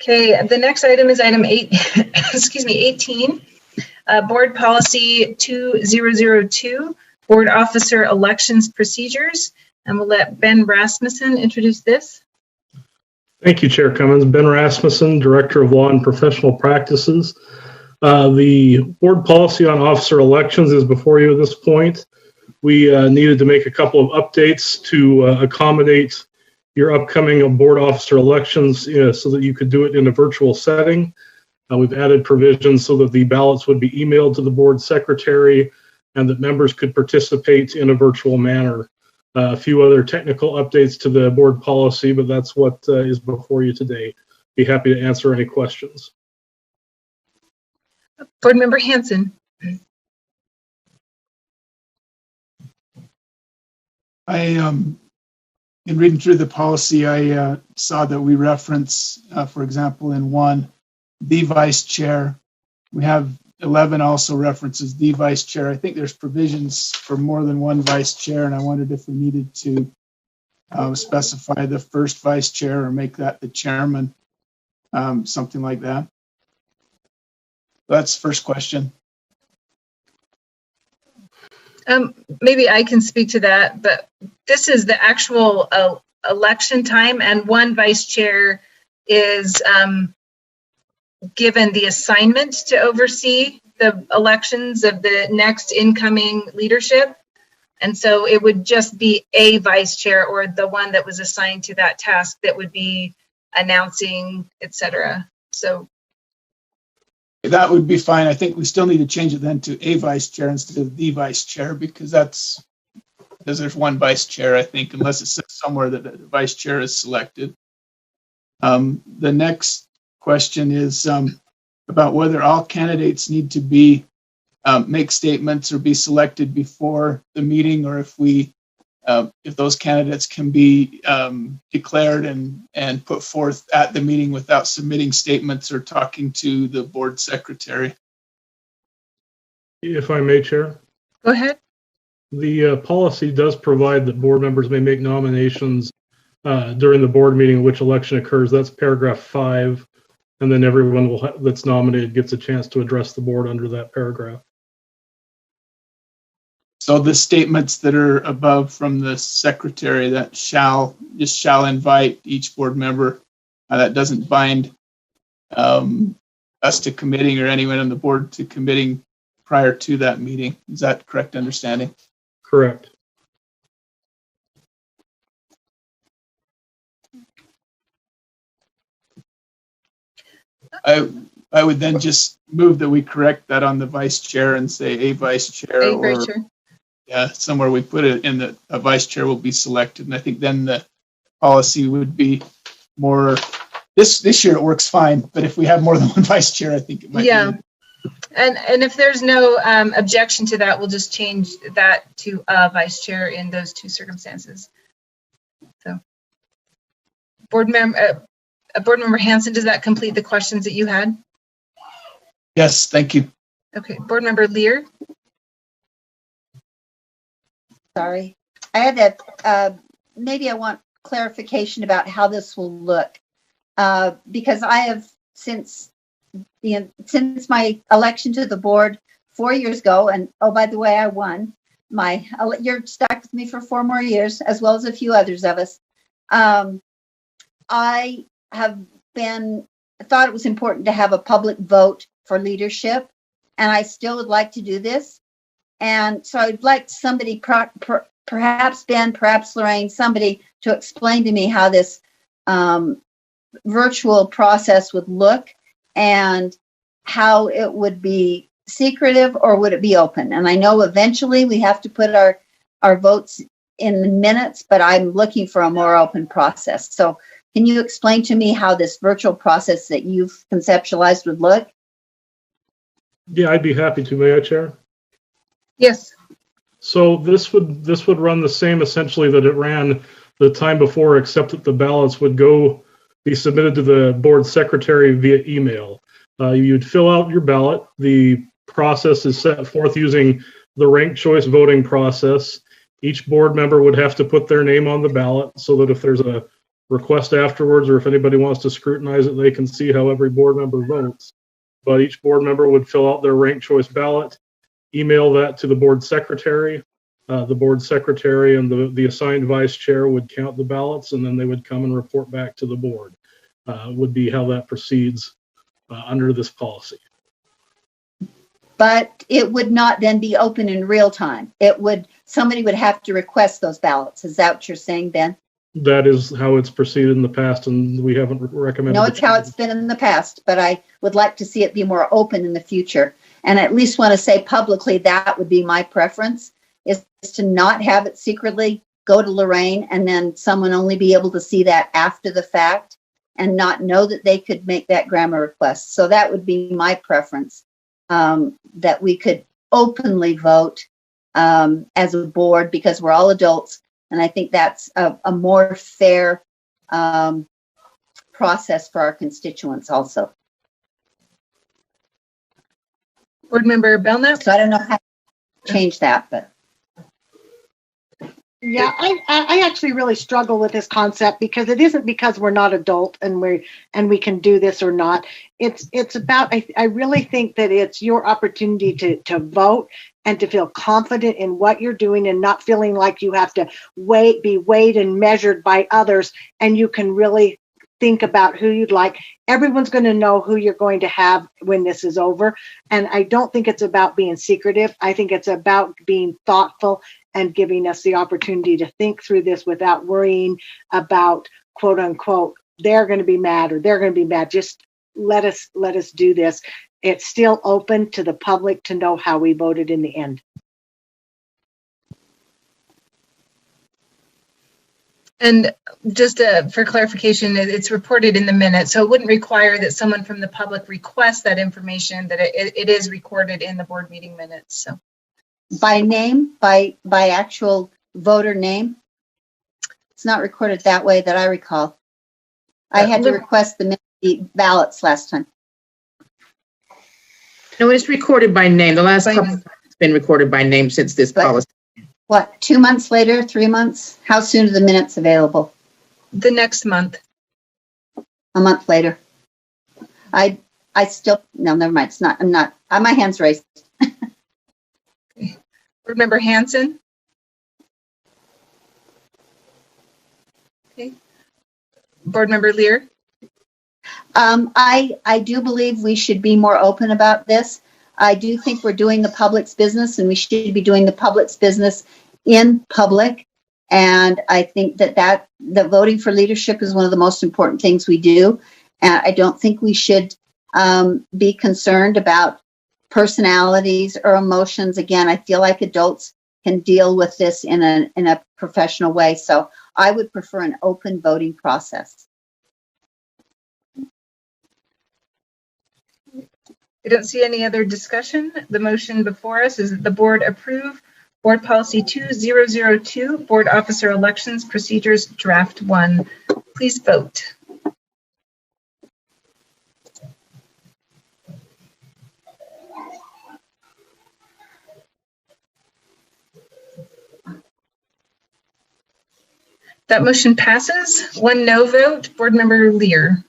Okay, the next item is item 18, Board Policy 2002, Board Officer Elections Procedures. And we'll let Ben Rasmussen introduce this. Thank you, Chair Cummins. Ben Rasmussen, Director of Law and Professional Practices. The board policy on officer elections is before you at this point. We needed to make a couple of updates to accommodate your upcoming board officer elections so that you could do it in a virtual setting. We've added provisions so that the ballots would be emailed to the board secretary and that members could participate in a virtual manner. A few other technical updates to the board policy, but that's what is before you today. Be happy to answer any questions. Board Member Hanson. In reading through the policy, I saw that we reference, for example, in 1, the vice chair. We have 11 also references the vice chair. I think there's provisions for more than one vice chair, and I wondered if we needed to specify the first vice chair or make that the chairman, something like that. That's the first question. Maybe I can speak to that, but this is the actual election time, and one vice chair is given the assignment to oversee the elections of the next incoming leadership. And so it would just be a vice chair or the one that was assigned to that task that would be announcing, etc. So that would be fine. I think we still need to change it then to a vice chair instead of the vice chair, because there's one vice chair, I think, unless it says somewhere that the vice chair is selected. The next question is about whether all candidates need to be make statements or be selected before the meeting, or if those candidates can be declared and put forth at the meeting without submitting statements or talking to the board secretary. If I may, Chair. Go ahead. The policy does provide that board members may make nominations during the board meeting in which election occurs. That's paragraph 5. And then everyone that's nominated gets a chance to address the board under that paragraph. So the statements that are above from the secretary that shall invite each board member, that doesn't bind us to committing or anyone on the board to committing prior to that meeting. Is that correct understanding? Correct. I would then just move that we correct that on the vice chair and say a vice chair. A vice chair. Yeah, somewhere we put it in that a vice chair will be selected. And I think then the policy would be more, this year it works fine, but if we have more than one vice chair, I think it might be. And if there's no objection to that, we'll just change that to vice chair in those two circumstances. So, Board Member Hanson, does that complete the questions that you had? Yes, thank you. Okay, Board Member Lear. Sorry, I had that. Maybe I want clarification about how this will look, because I have since my election to the board 4 years ago, and oh, by the way, I won. You're stuck with me for 4 more years, as well as a few others of us. I have thought it was important to have a public vote for leadership, and I still would like to do this. And so I'd like somebody, perhaps Ben, perhaps Lorraine, somebody to explain to me how this virtual process would look and how it would be secretive or would it be open. And I know eventually we have to put our votes in the minutes, but I'm looking for a more open process. So can you explain to me how this virtual process that you've conceptualized would look? Yeah, I'd be happy to. May I, Chair? Yes. So this would run the same essentially that it ran the time before, except that the ballots would be submitted to the board secretary via email. You'd fill out your ballot. The process is set forth using the ranked choice voting process. Each board member would have to put their name on the ballot so that if there's a request afterwards, or if anybody wants to scrutinize it, they can see how every board member votes. But each board member would fill out their ranked choice ballot, email that to the board secretary. The board secretary and the assigned vice chair would count the ballots, and then they would come and report back to the board. Would be how that proceeds under this policy. But it would not then be open in real time. Somebody would have to request those ballots. Is that what you're saying, Ben? That is how it's proceeded in the past, and we haven't recommended. No, it's how it's been in the past, but I would like to see it be more open in the future. And I at least want to say publicly that would be my preference, is to not have it secretly go to Lorraine and then someone only be able to see that after the fact and not know that they could make that grammar request. So that would be my preference, that we could openly vote as a board, because we're all adults. And I think that's a more fair process for our constituents also. Board Member Belknap? So I don't know how to change that, but. Yeah, I actually really struggle with this concept, because it isn't because we're not adult and we can do this or not. It's about, I really think that it's your opportunity to vote and to feel confident in what you're doing and not feeling like you have to be weighed and measured by others. And you can really think about who you'd like. Everyone's going to know who you're going to have when this is over. And I don't think it's about being secretive. I think it's about being thoughtful and giving us the opportunity to think through this without worrying about, quote unquote, they're going to be mad or they're going to be mad. Just let us do this. It's still open to the public to know how we voted in the end. And just for clarification, it's reported in the minutes, so it wouldn't require that someone from the public request that information, that it is recorded in the board meeting minutes. So By name, by actual voter name? It's not recorded that way that I recall. I had to request the ballots last time. No, it's recorded by name. The last couple of times it's been recorded by name since this policy. What, 2 months later, 3 months? How soon are the minutes available? the next month. A month later. I still, no, never mind. It's not, I'm not, my hand's raised. Board Member Hanson? Okay. Board Member Lear? I do believe we should be more open about this. I do think we're doing the public's business, and we should be doing the public's business in public. And I think that the voting for leadership is one of the most important things we do. And I don't think we should be concerned about personalities or emotions. Again, I feel like adults can deal with this in a professional way. So I would prefer an open voting process. I don't see any other discussion. The motion before us is that the board approve Board Policy 2002, Board Officer Elections Procedures Draft 1. Please vote. That motion passes. One no vote. Board Member Lear.